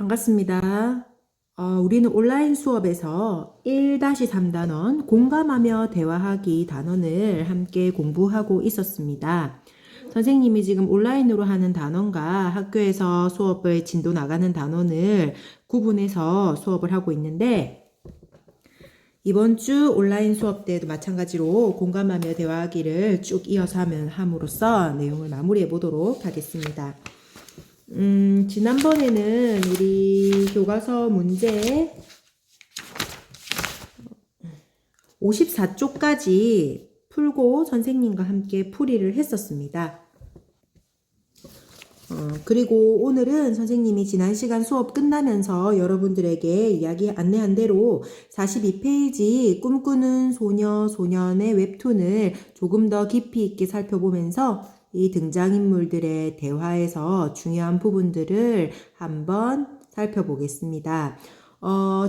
반갑습니다. 우리는 온라인 수업에서 1-3단원 공감하며 대화하기 단원을 함께 공부하고 있었습니다. 선생님이 지금 온라인으로 하는 단원과 학교에서 수업을 진도 나가는 단원을 구분해서 수업을 하고 있는데 이번 주 온라인 수업 때도 마찬가지로 공감하며 대화하기를 쭉 이어서 함으로써 내용을 마무리해 보도록 하겠습니다. 지난번에는 우리 교과서 문제 54쪽까지 풀고 선생님과 함께 풀이를 했었습니다. 그리고 오늘은 선생님이 지난 시간 수업 끝나면서 여러분들에게 이야기 안내한 대로 42페이지 꿈꾸는 소녀, 소년의 웹툰을 조금 더 깊이 있게 살펴보면서 이 등장인물들의 대화에서 중요한 부분들을 한번 살펴보겠습니다.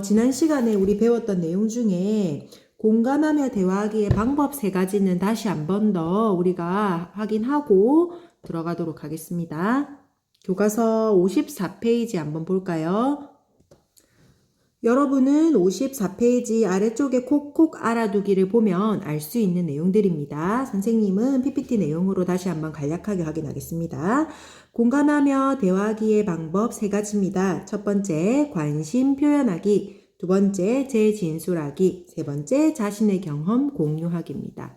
지난 시간에 우리 배웠던 내용 중에 공감하며 대화하기의 방법 3가지는 다시 한 번 더 우리가 확인하고 들어가도록 하겠습니다. 교과서 54페이지 한번 볼까요? 여러분은 54페이지 아래쪽에 콕콕 알아두기를 보면 알 수 있는 내용들입니다. 선생님은 PPT 내용으로 다시 한번 간략하게 확인하겠습니다. 공감하며 대화하기의 방법 3가지입니다. 첫 번째, 관심 표현하기. 두 번째, 재진술하기. 세 번째, 자신의 경험 공유하기입니다.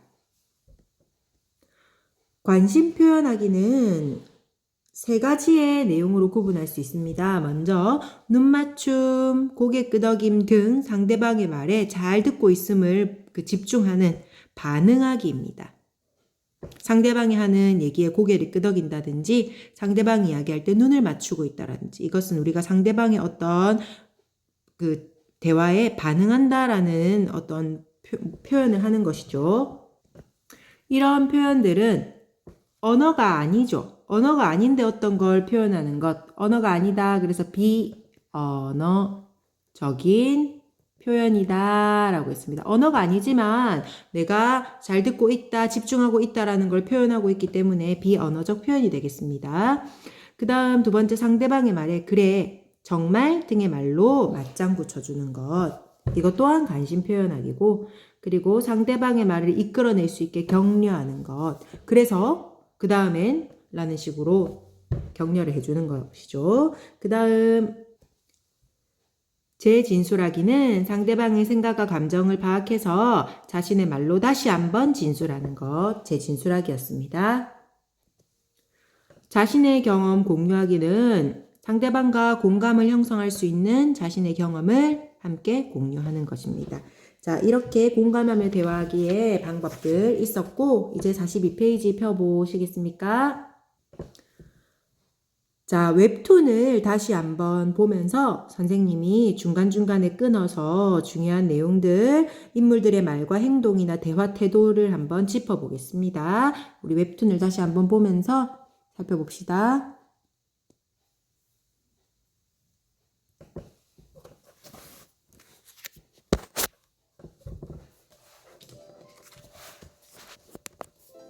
관심 표현하기는 3가지의 내용으로 구분할 수 있습니다. 먼저 눈맞춤, 고개 끄덕임 등 상대방의 말에 잘 듣고 있음을 집중하는 반응하기입니다. 상대방이 하는 얘기에 고개를 끄덕인다든지 상대방이 이야기할 때 눈을 맞추고 있다든지 이것은 우리가 상대방의 어떤 대화에 반응한다라는 어떤 표현을 하는 것이죠. 이런 표현들은 언어가 아니죠. 언어가 아닌데 어떤 걸 표현하는 것. 언어가 아니다. 그래서 비언어적인 표현이다 라고 했습니다. 언어가 아니지만 내가 잘 듣고 있다, 집중하고 있다라는 걸 표현하고 있기 때문에 비언어적 표현이 되겠습니다. 그 다음 두 번째 상대방의 말에 그래, 정말 등의 말로 맞장구 쳐주는 것. 이것 또한 관심 표현하기고 그리고 상대방의 말을 이끌어낼 수 있게 격려하는 것. 그래서 그 다음엔 라는 식으로 격려를 해주는 것이죠. 그 다음 재진술하기는 상대방의 생각과 감정을 파악해서 자신의 말로 다시 한번 진술하는 것, 재진술하기였습니다. 자신의 경험 공유하기는 상대방과 공감을 형성할 수 있는 자신의 경험을 함께 공유하는 것입니다. 자, 이렇게 공감하며 대화하기의 방법들 있었고 이제 42페이지 펴보시겠습니까? 자, 웹툰을 다시 한번 보면서 선생님이 중간중간에 끊어서 중요한 내용들, 인물들의 말과 행동이나 대화 태도를 한번 짚어보겠습니다. 우리 웹툰을 다시 한번 보면서 살펴봅시다.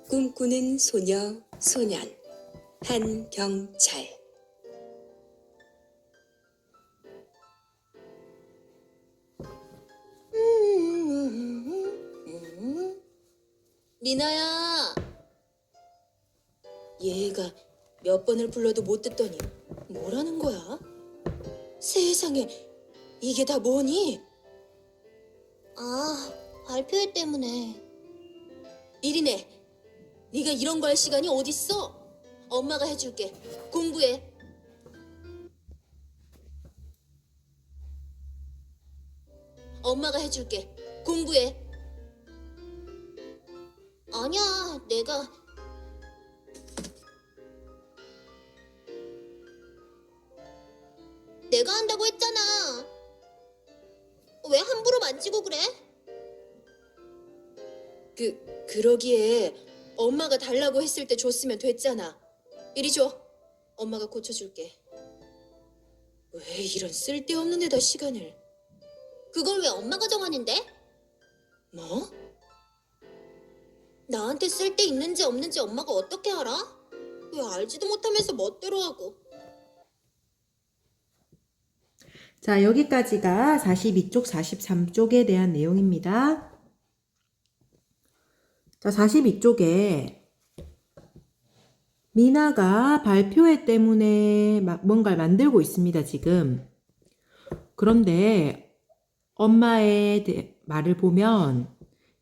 꿈꾸는 소녀, 소년, 한경찰. 리나야, 얘가 몇 번을 불러도 못 듣더니 뭐라는 거야? 세상에, 이게 다 뭐니? 아, 발표회 때문에. 이리네, 네가 이런 거 할 시간이 어딨어? 엄마가 해줄게. 공부해. 엄마가 해줄게. 공부해. 아니야, 내가 한다고 했잖아. 왜 함부로 만지고 그래? 그러기에 엄마가 달라고 했을 때 줬으면 됐잖아. 이리 줘. 엄마가 고쳐줄게. 왜 이런 쓸데없는 데다 시간을. 그걸 왜 엄마가 정하는데? 뭐? 나한테 쓸데 있는지 없는지 엄마가 어떻게 알아? 왜 알지도 못하면서 멋대로 하고. 자, 여기까지가 42쪽, 43쪽에 대한 내용입니다. 자, 42쪽에 미나가 발표회 때문에 뭔가를 만들고 있습니다, 지금. 그런데 엄마의 말을 보면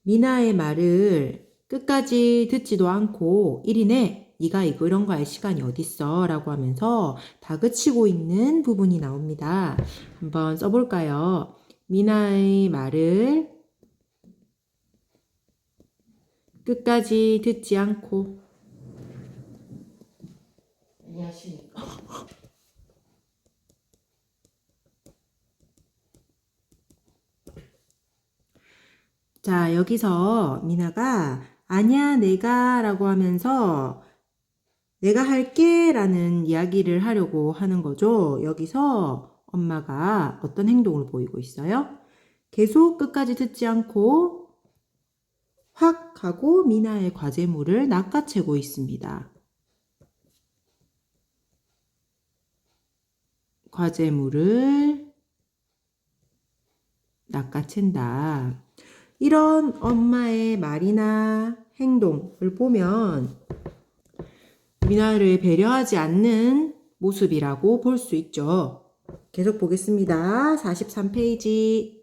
미나의 말을 끝까지 듣지도 않고 1인에 네가 이런 거 할 시간이 어딨어 라고 하면서 다그치고 있는 부분이 나옵니다. 한번 써볼까요? 미나의 말을 끝까지 듣지 않고 안녕하십니까? 자, 여기서 미나가 아니야, 내가 라고 하면서 내가 할게 라는 이야기를 하려고 하는 거죠. 여기서 엄마가 어떤 행동을 보이고 있어요? 계속 끝까지 듣지 않고 확 하고 미나의 과제물을 낚아채고 있습니다. 과제물을 낚아챈다. 이런 엄마의 말이나 행동을 보면 미나를 배려하지 않는 모습이라고 볼 수 있죠. 계속 보겠습니다. 43페이지.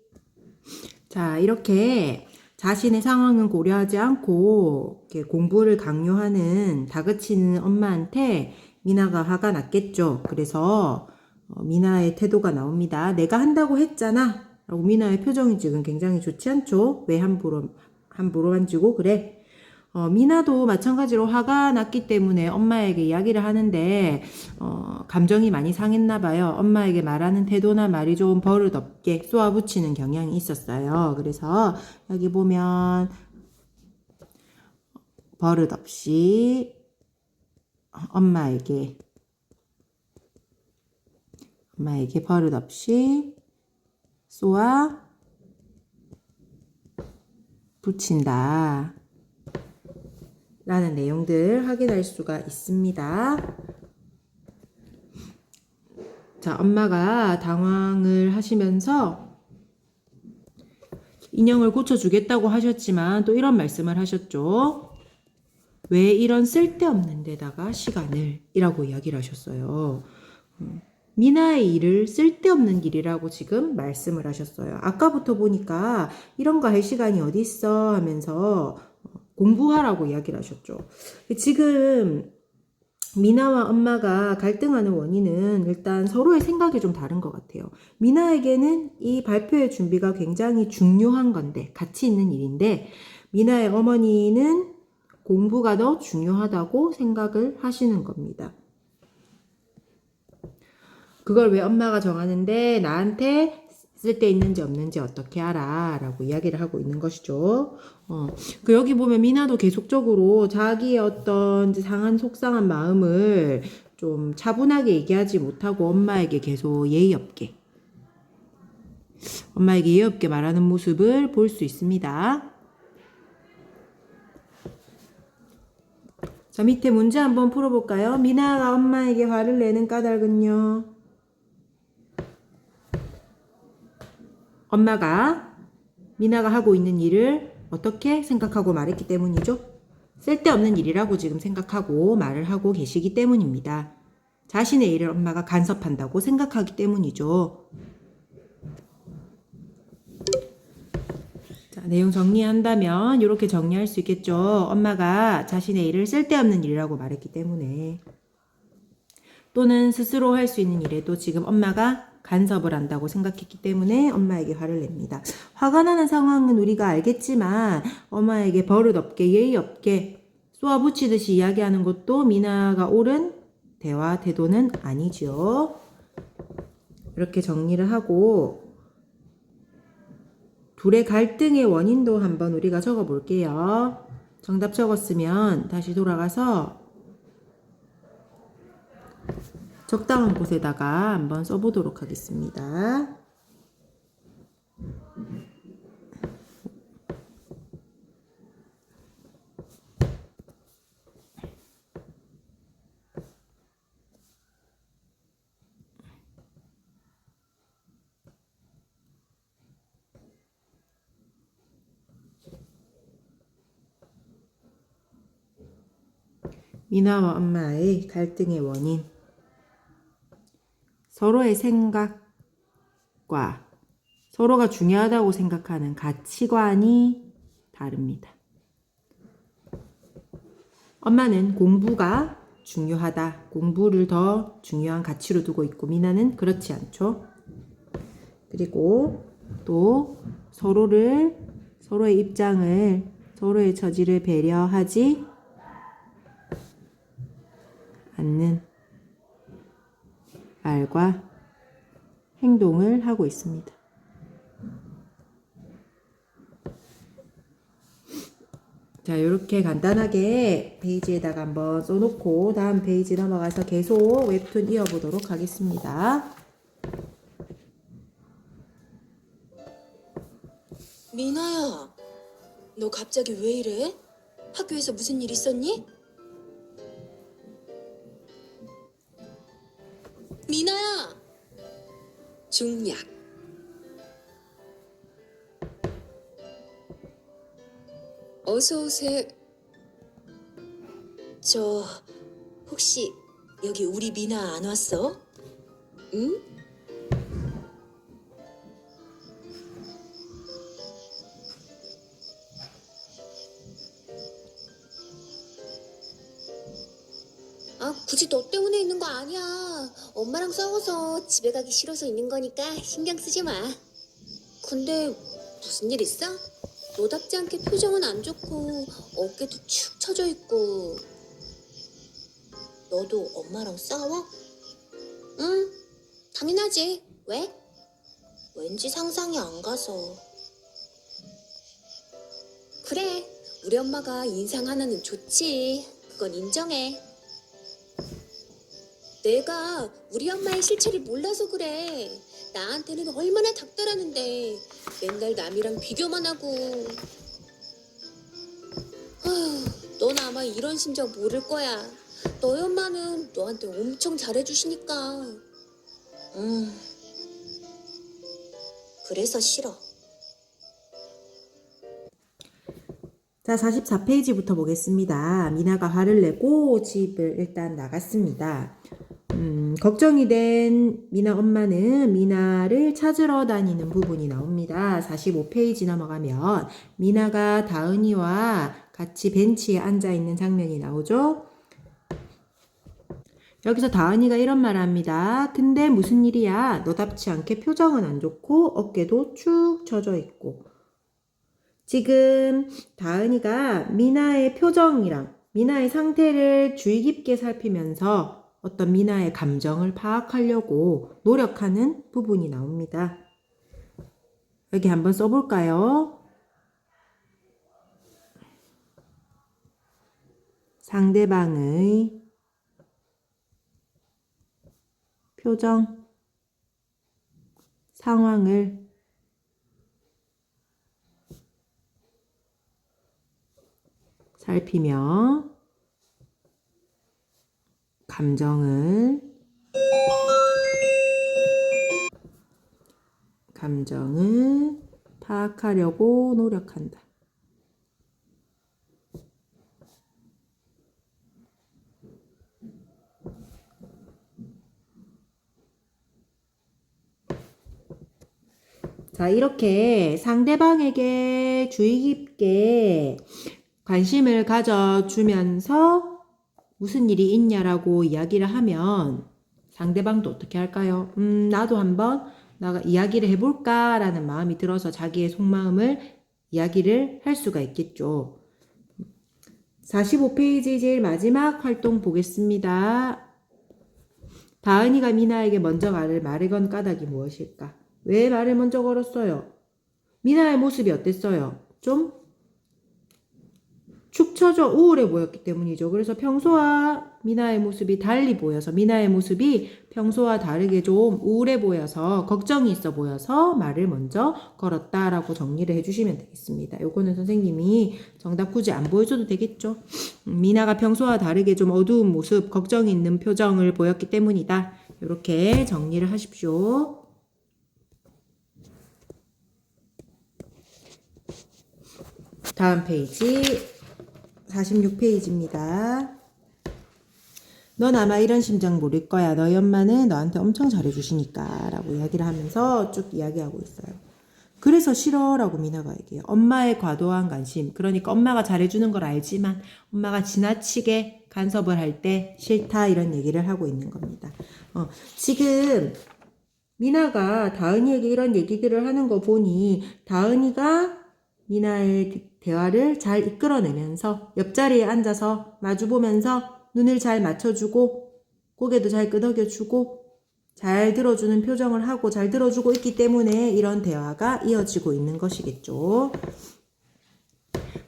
자, 이렇게 자신의 상황은 고려하지 않고 이렇게 공부를 강요하는 다그치는 엄마한테 미나가 화가 났겠죠. 그래서 미나의 태도가 나옵니다. 내가 한다고 했잖아. 라고 미나의 표정이 지금 굉장히 좋지 않죠? 왜 함부로 만지고 그래? 미나도 마찬가지로 화가 났기 때문에 엄마에게 이야기를 하는데 감정이 많이 상했나 봐요. 엄마에게 말하는 태도나 말이 좀 버릇없게 쏘아붙이는 경향이 있었어요. 그래서 여기 보면 버릇없이 엄마에게 버릇없이 쏘아 붙인다 라는 내용들 확인할 수가 있습니다. 자, 엄마가 당황을 하시면서 인형을 고쳐주겠다고 하셨지만 또 이런 말씀을 하셨죠. 왜 이런 쓸데없는 데다가 시간을 이라고 이야기를 하셨어요. 미나의 일을 쓸데없는 일이라고 지금 말씀을 하셨어요. 아까부터 보니까 이런 거 할 시간이 어디 있어 하면서 공부하라고 이야기를 하셨죠. 지금 미나와 엄마가 갈등하는 원인은 일단 서로의 생각이 좀 다른 것 같아요. 미나에게는 이 발표의 준비가 굉장히 중요한 건데, 가치 있는 일인데, 미나의 어머니는 공부가 더 중요하다고 생각을 하시는 겁니다. 그걸 왜 엄마가 정하는데 나한테 쓸데 있는지 없는지 어떻게 알아? 라고 이야기를 하고 있는 것이죠. 여기 보면 미나도 계속적으로 자기의 어떤 상한 속상한 마음을 좀 차분하게 얘기하지 못하고 엄마에게 계속 예의 없게 말하는 모습을 볼 수 있습니다. 자, 밑에 문제 한번 풀어볼까요? 미나가 엄마에게 화를 내는 까닭은요. 엄마가 미나가 하고 있는 일을 어떻게 생각하고 말했기 때문이죠? 쓸데없는 일이라고 지금 생각하고 말을 하고 계시기 때문입니다. 자신의 일을 엄마가 간섭한다고 생각하기 때문이죠. 자, 내용 정리한다면 이렇게 정리할 수 있겠죠. 엄마가 자신의 일을 쓸데없는 일이라고 말했기 때문에, 또는 스스로 할 수 있는 일에도 지금 엄마가 간섭을 한다고 생각했기 때문에 엄마에게 화를 냅니다. 화가 나는 상황은 우리가 알겠지만 엄마에게 버릇없게 예의 없게 쏘아붙이듯이 이야기하는 것도 미나가 옳은 대화 태도는 아니죠. 이렇게 정리를 하고 둘의 갈등의 원인도 한번 우리가 적어 볼게요. 정답 적었으면 다시 돌아가서 적당한 곳에다가 한번 써보도록 하겠습니다. 미나와 엄마의 갈등의 원인. 서로의 생각과 서로가 중요하다고 생각하는 가치관이 다릅니다. 엄마는 공부가 중요하다. 공부를 더 중요한 가치로 두고 있고 미나는 그렇지 않죠. 그리고 또 서로의 입장을, 서로의 처지를 배려하지 않는 말과 행동을 하고 있습니다. 자, 이렇게 간단하게 페이지에다가 한번 써놓고 다음 페이지 넘어가서 계속 웹툰 이어보도록 하겠습니다. 미나야, 너 갑자기 왜 이래? 학교에서 무슨 일 있었니? 미나야! 중략. 어서 오세요. 저 혹시 여기 우리 미나 안 왔어? 응? 아, 굳이 너 때문에 있는 거 아니야. 엄마랑 싸워서 집에 가기 싫어서 있는 거니까 신경 쓰지 마. 근데 무슨 일 있어? 너답지 않게 표정은 안 좋고 어깨도 축 처져 있고. 너도 엄마랑 싸워? 응, 당연하지. 왜? 왠지 상상이 안 가서. 그래, 우리 엄마가 인상 하나는 좋지. 그건 인정해. 내가 우리 엄마의 실체를 몰라서 그래. 나한테는 얼마나 닥달하는데 맨날 남이랑 비교만 하고. 아휴, 넌 아마 이런 심정 모를 거야. 너희 엄마는 너한테 엄청 잘해주시니까. 그래서 싫어. 자, 44페이지부터 보겠습니다. 미나가 화를 내고 집을 일단 나갔습니다. 걱정이 된 미나 엄마는 미나를 찾으러 다니는 부분이 나옵니다. 45페이지 넘어가면 미나가 다은이와 같이 벤치에 앉아 있는 장면이 나오죠. 여기서 다은이가 이런 말을 합니다. 근데 무슨 일이야? 너답지 않게 표정은 안 좋고 어깨도 축 처져 있고. 지금 다은이가 미나의 표정이랑 미나의 상태를 주의 깊게 살피면서 어떤 미나의 감정을 파악하려고 노력하는 부분이 나옵니다. 여기 한번 써볼까요? 상대방의 표정, 상황을 살피며 감정을 파악하려고 노력한다. 자, 이렇게 상대방에게 주의 깊게 관심을 가져주면서 무슨 일이 있냐라고 이야기를 하면 상대방도 어떻게 할까요? 나도 한번 이야기를 해볼까라는 마음이 들어서 자기의 속마음을 이야기를 할 수가 있겠죠. 45페이지 제일 마지막 활동 보겠습니다. 다은이가 미나에게 먼저 말을 건 까닭이 무엇일까? 왜 말을 먼저 걸었어요? 미나의 모습이 어땠어요? 좀 축 처져 우울해 보였기 때문이죠. 그래서 평소와 미나의 모습이 달리 보여서 미나의 모습이 평소와 다르게 좀 우울해 보여서 걱정이 있어 보여서 말을 먼저 걸었다라고 정리를 해주시면 되겠습니다. 요거는 선생님이 정답 굳이 안 보여줘도 되겠죠. 미나가 평소와 다르게 좀 어두운 모습, 걱정이 있는 표정을 보였기 때문이다. 이렇게 정리를 하십시오. 다음 페이지 46페이지입니다. 넌 아마 이런 심정 모를 거야. 너희 엄마는 너한테 엄청 잘해주시니까 라고 이야기를 하면서 쭉 이야기하고 있어요. 그래서 싫어라고 미나가 얘기해요. 엄마의 과도한 관심. 그러니까 엄마가 잘해주는 걸 알지만 엄마가 지나치게 간섭을 할 때 싫다 이런 얘기를 하고 있는 겁니다. 지금 미나가 다은이에게 이런 얘기들을 하는 거 보니 다은이가 미나의 대화를 잘 이끌어내면서 옆자리에 앉아서 마주보면서 눈을 잘 맞춰주고 고개도 잘 끄덕여주고 잘 들어주는 표정을 하고 잘 들어주고 있기 때문에 이런 대화가 이어지고 있는 것이겠죠.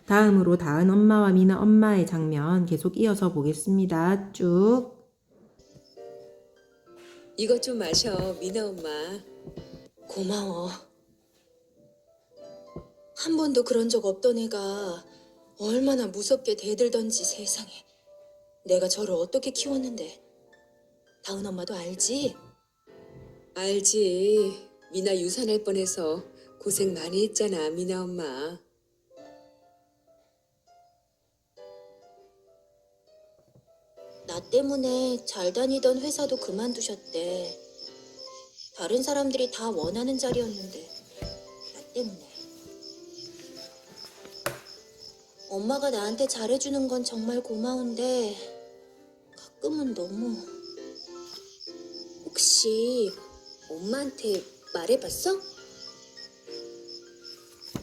다음으로 다은 엄마와 미나 엄마의 장면 계속 이어서 보겠습니다. 쭉. 이것 좀 마셔, 미나 엄마. 고마워. 한 번도 그런 적 없던 애가 얼마나 무섭게 대들던지 세상에. 내가 저를 어떻게 키웠는데. 다은 엄마도 알지? 알지. 미나 유산할 뻔해서 고생 많이 했잖아, 미나 엄마. 나 때문에 잘 다니던 회사도 그만두셨대. 다른 사람들이 다 원하는 자리였는데 나 때문에. 엄마가 나한테 잘해주는 건 정말 고마운데 가끔은 너무. 혹시 엄마한테 말해봤어?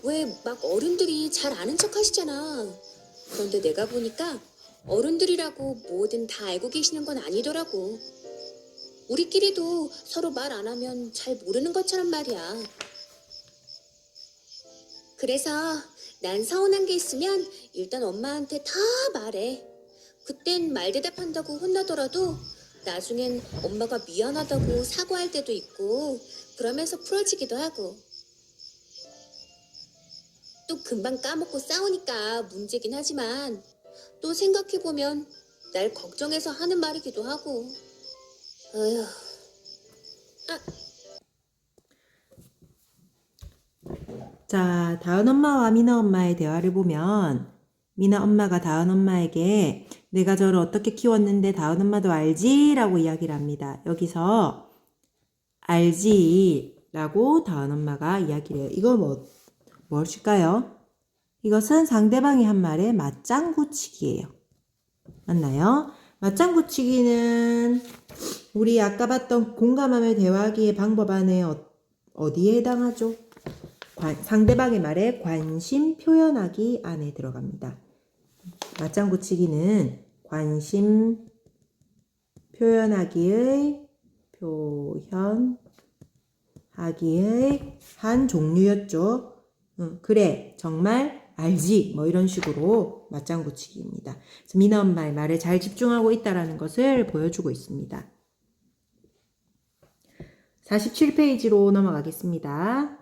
왜 막 어른들이 잘 아는 척 하시잖아. 그런데 내가 보니까 어른들이라고 뭐든 다 알고 계시는 건 아니더라고. 우리끼리도 서로 말 안 하면 잘 모르는 것처럼 말이야. 그래서 난 서운한 게 있으면 일단 엄마한테 다 말해. 그땐 말 대답한다고 혼나더라도 나중엔 엄마가 미안하다고 사과할 때도 있고 그러면서 풀어지기도 하고. 또 금방 까먹고 싸우니까 문제긴 하지만 또 생각해보면 날 걱정해서 하는 말이기도 하고. 어휴. 자, 다은 엄마와 미나 엄마의 대화를 보면 미나 엄마가 다은 엄마에게 내가 저를 어떻게 키웠는데 다은 엄마도 알지? 라고 이야기를 합니다. 여기서 알지? 라고 다은 엄마가 이야기를 해요. 이거 무엇일까요? 이것은 상대방이 한 말의 맞장구치기예요. 맞나요? 맞장구치기는 우리 아까 봤던 공감하며 대화하기의 방법 안에 어디에 해당하죠? 상대방의 말에 관심 표현하기 안에 들어갑니다. 맞장구치기는 관심 표현하기의 한 종류였죠. 그래, 정말 알지? 뭐 이런 식으로 맞장구치기입니다. 그래서 미나 엄마의 말에 잘 집중하고 있다는 것을 보여주고 있습니다. 47페이지로 넘어가겠습니다.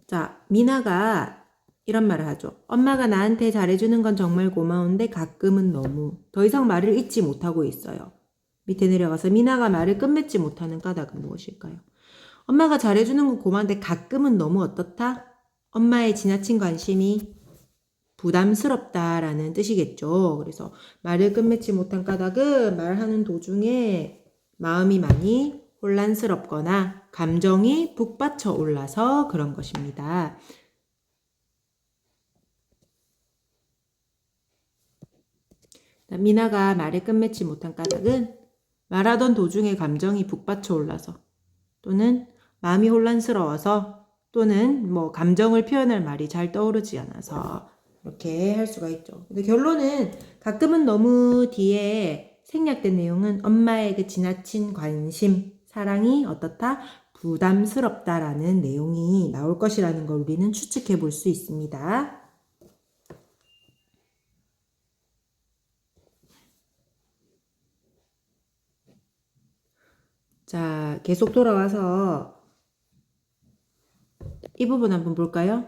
자, 미나가 이런 말을 하죠. 엄마가 나한테 잘해주는 건 정말 고마운데 가끔은 너무. 더 이상 말을 잇지 못하고 있어요. 밑에 내려가서 미나가 말을 끝맺지 못하는 까닭은 무엇일까요? 엄마가 잘해주는 건 고마운데 가끔은 너무 어떻다? 엄마의 지나친 관심이 부담스럽다라는 뜻이겠죠. 그래서 말을 끝맺지 못한 까닭은 말하는 도중에 마음이 많이 혼란스럽거나 감정이 북받쳐 올라서 그런 것입니다. 미나가 말을 끝맺지 못한 까닭은 말하던 도중에 감정이 북받쳐 올라서 또는 마음이 혼란스러워서 또는 뭐 감정을 표현할 말이 잘 떠오르지 않아서 이렇게 할 수가 있죠. 근데 결론은 가끔은 너무 뒤에 생략된 내용은 엄마의 그 지나친 관심, 사랑이 어떻다? 부담스럽다라는 내용이 나올 것이라는 걸 우리는 추측해 볼 수 있습니다. 자, 계속 돌아와서 이 부분 한번 볼까요?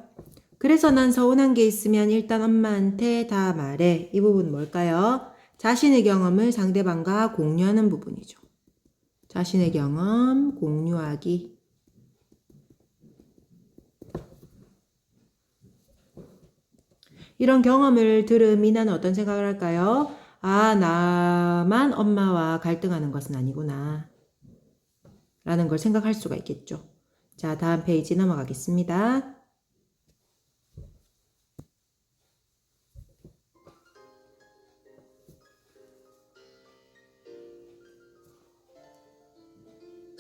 그래서 난 서운한 게 있으면 일단 엄마한테 다 말해. 이 부분 뭘까요? 자신의 경험을 상대방과 공유하는 부분이죠. 자신의 경험, 공유하기. 이런 경험을 들은 미나는 어떤 생각을 할까요? 아, 나만 엄마와 갈등하는 것은 아니구나. 라는 걸 생각할 수가 있겠죠. 자, 다음 페이지 넘어가겠습니다.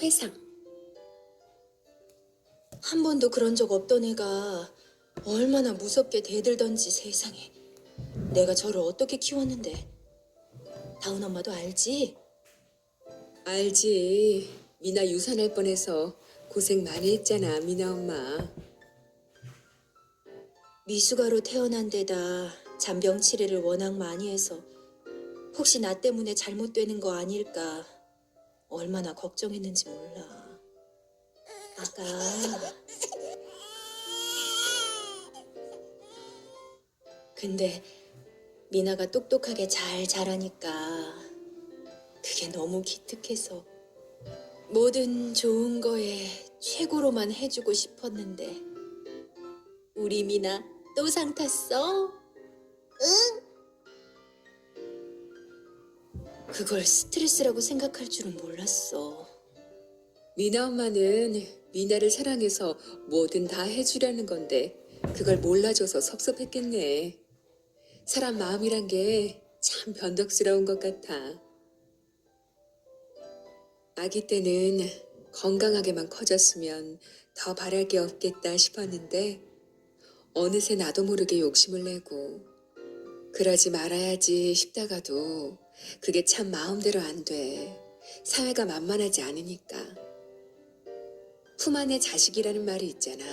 회상. 한 번도 그런 적 없던 애가 얼마나 무섭게 대들던지 세상에. 내가 저를 어떻게 키웠는데. 다은 엄마도 알지? 알지. 미나 유산할 뻔해서 고생 많이 했잖아, 미나 엄마. 미숙아로 태어난 데다 잔병 치레를 워낙 많이 해서 혹시 나 때문에 잘못되는 거 아닐까 얼마나 걱정했는지 몰라. 아가. 근데 미나가 똑똑하게 잘 자라니까 그게 너무 기특해서 모든 좋은 거에 최고로만 해주고 싶었는데 우리 미나 또 상 탔어? 그걸 스트레스라고 생각할 줄은 몰랐어. 미나 엄마는 미나를 사랑해서 뭐든 다 해주려는 건데 그걸 몰라줘서 섭섭했겠네. 사람 마음이란 게 참 변덕스러운 것 같아. 아기 때는 건강하게만 커졌으면 더 바랄 게 없겠다 싶었는데 어느새 나도 모르게 욕심을 내고 그러지 말아야지 싶다가도 그게 참 마음대로 안 돼. 사회가 만만하지 않으니까. 품 안의 자식이라는 말이 있잖아.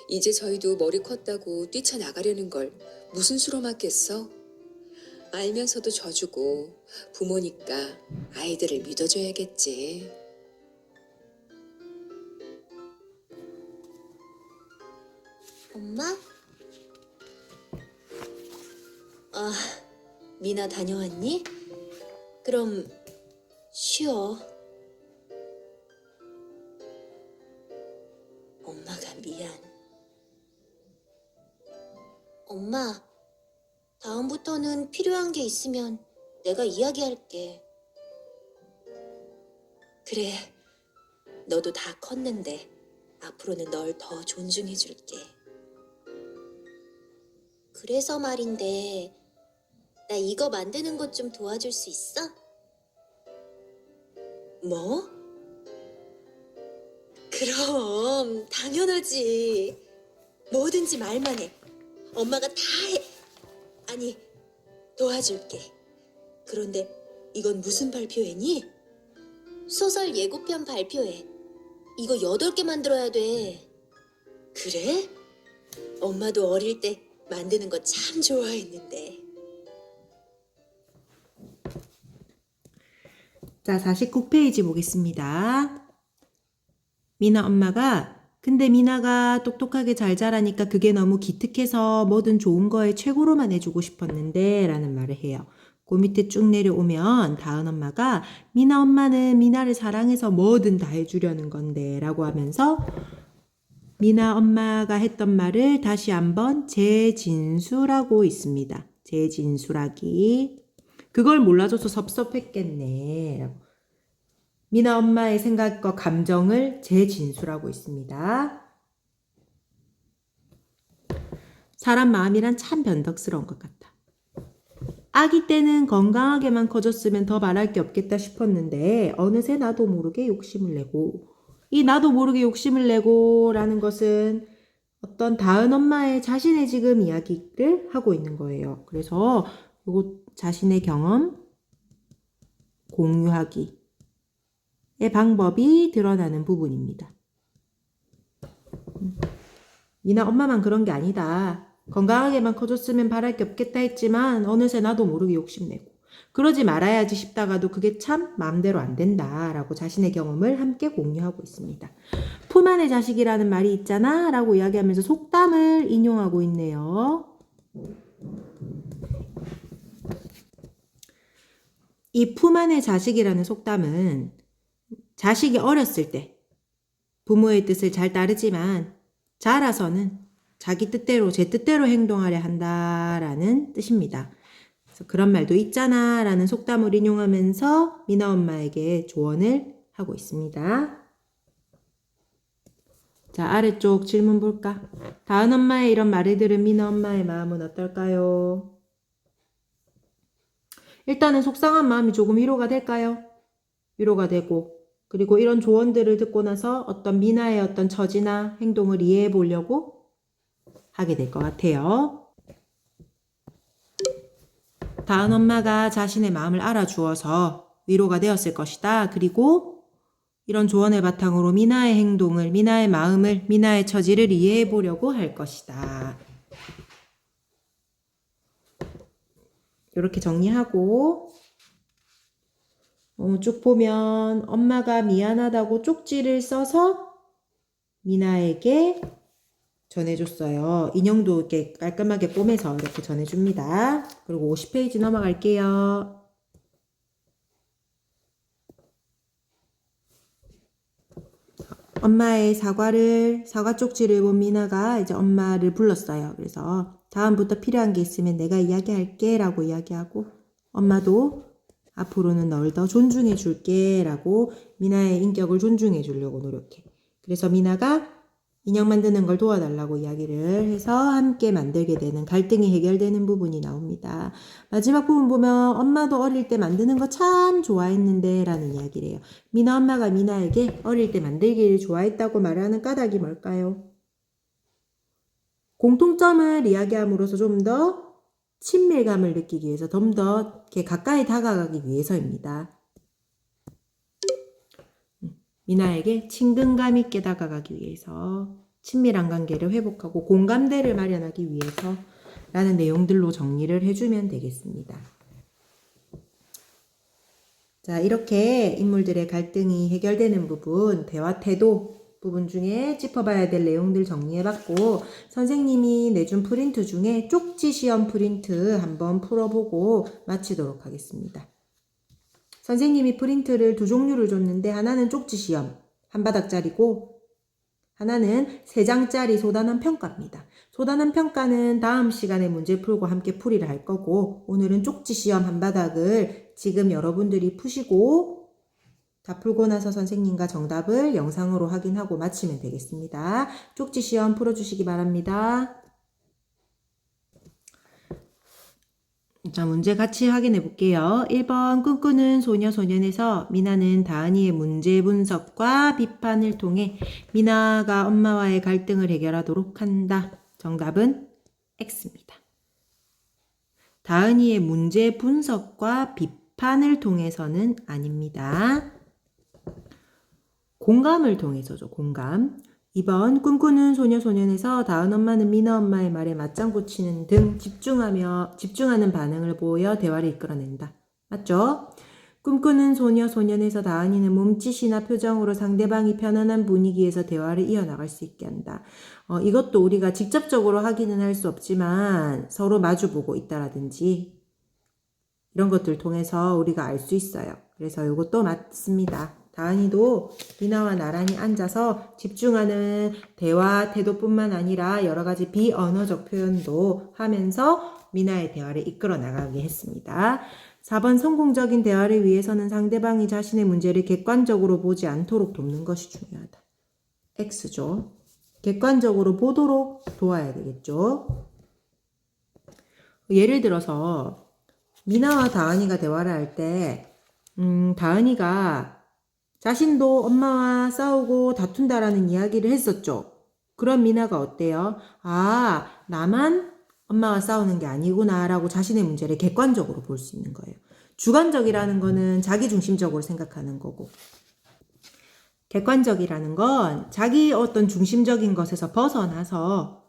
이제 저희도 머리 컸다고 뛰쳐나가려는 걸 무슨 수로 맞겠어? 알면서도 져주고 부모니까 아이들을 믿어줘야겠지. 엄마? 아, 미나 다녀왔니? 그럼 쉬어. 엄마가 미안. 엄마, 다음부터는 필요한 게 있으면 내가 이야기할게. 그래, 너도 다 컸는데 앞으로는 널 더 존중해줄게. 그래서 말인데, 나 이거 만드는 것 좀 도와줄 수 있어? 뭐? 그럼 당연하지. 뭐든지 말만 해. 엄마가 다 해. 아니, 도와줄게. 그런데 이건 무슨 발표회니? 소설 예고편 발표회. 이거 8개 만들어야 돼. 그래? 엄마도 어릴 때 만드는 거 참 좋아했는데. 자, 49페이지 보겠습니다. 미나 엄마가 근데 미나가 똑똑하게 잘 자라니까 그게 너무 기특해서 뭐든 좋은 거에 최고로만 해주고 싶었는데 라는 말을 해요. 그 밑에 쭉 내려오면 다은 엄마가 미나 엄마는 미나를 사랑해서 뭐든 다 해주려는 건데 라고 하면서 미나 엄마가 했던 말을 다시 한번 재진술하고 있습니다. 재진술하기. 그걸 몰라줘서 섭섭했겠네 라고. 미나 엄마의 생각과 감정을 재진술하고 있습니다. 사람 마음이란 참 변덕스러운 것 같다. 아기 때는 건강하게만 커졌으면 더 바랄 게 없겠다 싶었는데 어느새 나도 모르게 욕심을 내고 이 나도 모르게 욕심을 내고 라는 것은 어떤 다은 엄마의 자신의 지금 이야기를 하고 있는 거예요. 그래서 요거 자신의 경험 공유하기 의 방법이 드러나는 부분입니다. 미나 엄마만 그런 게 아니다. 건강하게만 커졌으면 바랄 게 없겠다 했지만 어느새 나도 모르게 욕심내고 그러지 말아야지 싶다가도 그게 참 마음대로 안 된다 라고 자신의 경험을 함께 공유하고 있습니다. 품 안의 자식이라는 말이 있잖아 라고 이야기하면서 속담을 인용하고 있네요. 이 품 안의 자식이라는 속담은 자식이 어렸을 때 부모의 뜻을 잘 따르지만 자라서는 자기 뜻대로, 제 뜻대로 행동하려 한다라는 뜻입니다. 그래서 그런 말도 있잖아 라는 속담을 인용하면서 미나 엄마에게 조언을 하고 있습니다. 자, 아래쪽 질문 볼까? 다은 엄마의 이런 말을 들은 미나 엄마의 마음은 어떨까요? 일단은 속상한 마음이 조금 위로가 될까요? 위로가 되고, 그리고 이런 조언들을 듣고 나서 어떤 미나의 어떤 처지나 행동을 이해해 보려고 하게 될 것 같아요. 다은 엄마가 자신의 마음을 알아주어서 위로가 되었을 것이다. 그리고 이런 조언을 바탕으로 미나의 행동을, 미나의 마음을, 미나의 처지를 이해해 보려고 할 것이다. 이렇게 정리하고 쭉 보면 엄마가 미안하다고 쪽지를 써서 미나에게 전해줬어요. 인형도 이렇게 깔끔하게 꿰매서 이렇게 전해줍니다. 그리고 50페이지 넘어갈게요. 엄마의 사과 쪽지를 본 미나가 이제 엄마를 불렀어요. 그래서 다음부터 필요한 게 있으면 내가 이야기할게 라고 이야기하고, 엄마도 앞으로는 널 더 존중해 줄게 라고 미나의 인격을 존중해 주려고 노력해. 그래서 미나가 인형 만드는 걸 도와달라고 이야기를 해서 함께 만들게 되는, 갈등이 해결되는 부분이 나옵니다. 마지막 부분 보면 엄마도 어릴 때 만드는 거 참 좋아했는데 라는 이야기를 해요. 미나 엄마가 미나에게 어릴 때 만들기를 좋아했다고 말하는 까닭이 뭘까요? 공통점을 이야기함으로써 좀 더 친밀감을 느끼기 위해서, 좀 더 이렇게 가까이 다가가기 위해서입니다. 미나에게 친근감 있게 다가가기 위해서, 친밀한 관계를 회복하고 공감대를 마련하기 위해서 라는 내용들로 정리를 해주면 되겠습니다. 자, 이렇게 인물들의 갈등이 해결되는 부분, 대화 태도 부분 중에 짚어봐야 될 내용들 정리해봤고, 선생님이 내준 프린트 중에 쪽지 시험 프린트 한번 풀어보고 마치도록 하겠습니다. 선생님이 프린트를 두 종류를 줬는데, 하나는 쪽지 시험 한 바닥짜리고 하나는 3장짜리 소단원 평가입니다. 소단원 평가는 다음 시간에 문제 풀고 함께 풀이를 할 거고, 오늘은 쪽지 시험 한 바닥을 지금 여러분들이 푸시고 다 풀고 나서 선생님과 정답을 영상으로 확인하고 마치면 되겠습니다. 쪽지 시험 풀어주시기 바랍니다. 자, 문제 같이 확인해 볼게요. 1번 꿈꾸는 소녀소년에서 미나는 다은이의 문제 분석과 비판을 통해 미나가 엄마와의 갈등을 해결하도록 한다. 정답은 X입니다. 다은이의 문제 분석과 비판을 통해서는 아닙니다. 공감을 통해서죠. 공감. 2번 꿈꾸는 소녀소년에서 다은 엄마는 미나 엄마의 말에 맞장구 치는 등 집중하는 반응을 보여 대화를 이끌어낸다. 맞죠? 꿈꾸는 소녀소년에서 다은이는 몸짓이나 표정으로 상대방이 편안한 분위기에서 대화를 이어나갈 수 있게 한다. 이것도 우리가 직접적으로 확인은 할 수 없지만 서로 마주보고 있다라든지 이런 것들 통해서 우리가 알 수 있어요. 그래서 이것도 맞습니다. 다은이도 미나와 나란히 앉아서 집중하는 대화 태도뿐만 아니라 여러 가지 비언어적 표현도 하면서 미나의 대화를 이끌어 나가게 했습니다. 4번 성공적인 대화를 위해서는 상대방이 자신의 문제를 객관적으로 보지 않도록 돕는 것이 중요하다. X죠. 객관적으로 보도록 도와야 되겠죠. 예를 들어서 미나와 다은이가 대화를 할 때 다은이가 자신도 엄마와 싸우고 다툰다라는 이야기를 했었죠. 그럼 미나가 어때요? 아, 나만 엄마와 싸우는 게 아니구나 라고 자신의 문제를 객관적으로 볼 수 있는 거예요. 주관적이라는 거는 자기중심적으로 생각하는 거고, 객관적이라는 건 자기 어떤 중심적인 것에서 벗어나서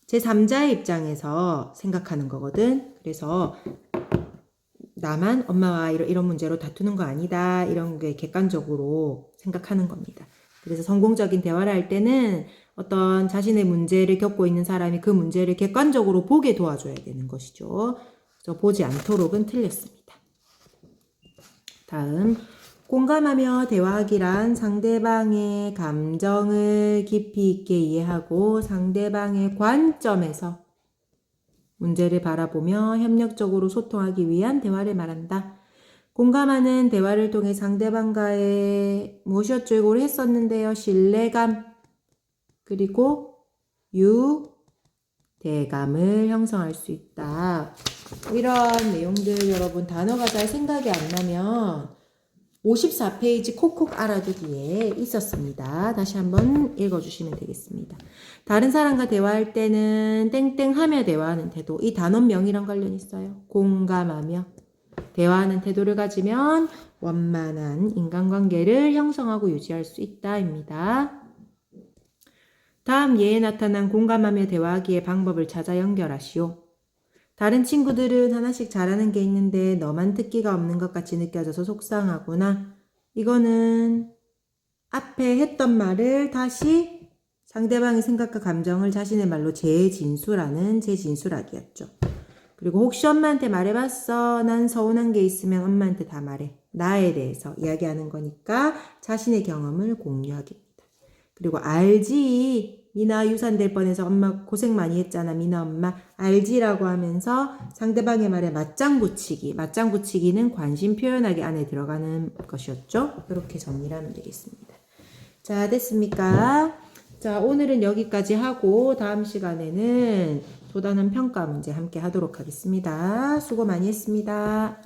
제3자의 입장에서 생각하는 거거든. 그래서 나만 엄마와 이런 문제로 다투는 거 아니다. 이런 게 객관적으로 생각하는 겁니다. 그래서 성공적인 대화를 할 때는 어떤 자신의 문제를 겪고 있는 사람이 그 문제를 객관적으로 보게 도와줘야 되는 것이죠. 그래서 보지 않도록은 틀렸습니다. 다음 공감하며 대화하기란 상대방의 감정을 깊이 있게 이해하고 상대방의 관점에서 문제를 바라보며 협력적으로 소통하기 위한 대화를 말한다. 공감하는 대화를 통해 상대방과의 무엇이었죠? 이걸 했었는데요. 신뢰감 그리고 유대감을 형성할 수 있다. 이런 내용들 여러분 단어가 잘 생각이 안 나면 54페이지 콕콕 알아두기에 있었습니다. 다시 한번 읽어주시면 되겠습니다. 다른 사람과 대화할 때는 땡땡하며 대화하는 태도. 이 단원명이랑 관련이 있어요. 공감하며 대화하는 태도를 가지면 원만한 인간관계를 형성하고 유지할 수 있다입니다. 다음 예에 나타난 공감하며 대화하기의 방법을 찾아 연결하시오. 다른 친구들은 하나씩 잘하는 게 있는데 너만 특기가 없는 것 같이 느껴져서 속상하구나. 이거는 앞에 했던 말을 다시 상대방의 생각과 감정을 자신의 말로 재진술하는 재진술하기였죠. 그리고 혹시 엄마한테 말해봤어? 난 서운한 게 있으면 엄마한테 다 말해. 나에 대해서 이야기하는 거니까 자신의 경험을 공유하기입니다. 그리고 알지? 미나 유산 될 뻔해서 엄마 고생 많이 했잖아. 미나 엄마 알지라고 하면서 상대방의 말에 맞장 붙이기. 맞장 붙이기는 관심 표현하기 안에 들어가는 것이었죠. 이렇게 정리를 하면 되겠습니다. 자, 됐습니까? 자, 오늘은 여기까지 하고 다음 시간에는 도단원 평가 문제 함께 하도록 하겠습니다. 수고 많이 했습니다.